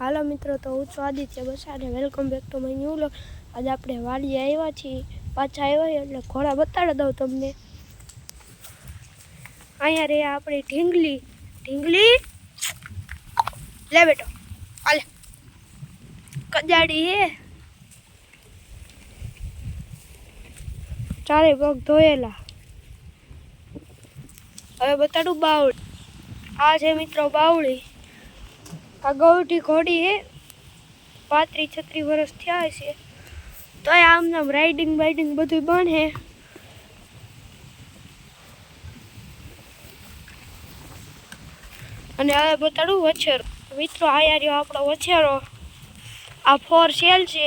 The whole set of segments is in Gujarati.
હાલો મિત્રો, તો હું છું Aditya Basane welcome back to my new vlog. આજે આપણે વાડીએ આવ્યા છીએ, પાછા આવ્યા એટલે ઘોડા બતાડી દઉં તમને। અહીંયા રે આપણી ઢીંગલી લે બેટો, હાલે કજાડી હે, ચારે પગ ધોયેલા। હવે બતાડું બાવળી। આ છે મિત્રો બાવળી। આ ગૌઠી ઘોડી હે, 35-36 વર્ષ થયા છે, તો આમ નામ રાઇડિંગ બાઇડિંગ બધું બને। અને હવે બતાડું વછેરો। મિત્રો આયા રહ્યો આપણો વછેરો। આ ફોર સેલ છે,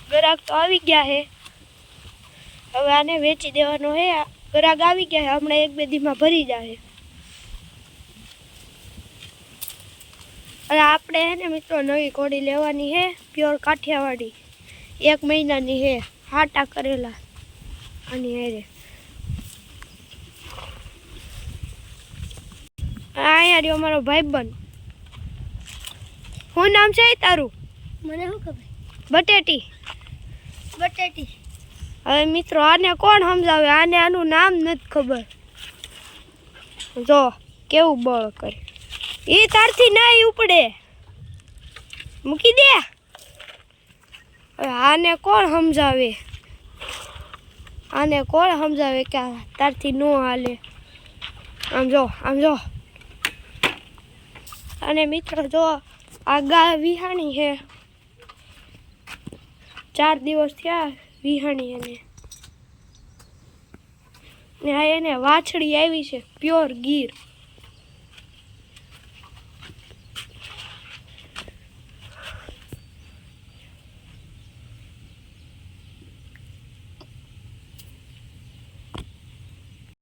ગ્રાહક તો આવી ગયા છે, હવે આને વેચી દેવાનો હે। ગ્રાહક આવી ગયા છે, હમણાં 1-2 દીમાં ભરી જાય। અને આપણે હે ને મિત્રો નવી ઘોડી લેવાની હે, પ્યોર કાઠિયાવાડી, 1 મહિનાની હે, હાટા કરેલા આની હેરે। અહીંયા રહ્યો અમારો ભાઈબંધ। શું નામ છે તારું? મને શું ખબર? બટેટી। હવે મિત્રો આને કોણ સમજાવે? આને આનું નામ નથી ખબર। જો કેવું બળ કરે, એ તારથી નહીં ઉપડે, મૂકી દે। હવે આને કોણ સમજાવે? આને કોણ સમજાવે કે તારથી ન હાલે? આમ જો અને મિત્રો જો આ ગા વિહાણી છે, 4 દિવસ થયા વિહાણી એને। ને આ એને વાછડી આવી છે, પ્યોર ગીર।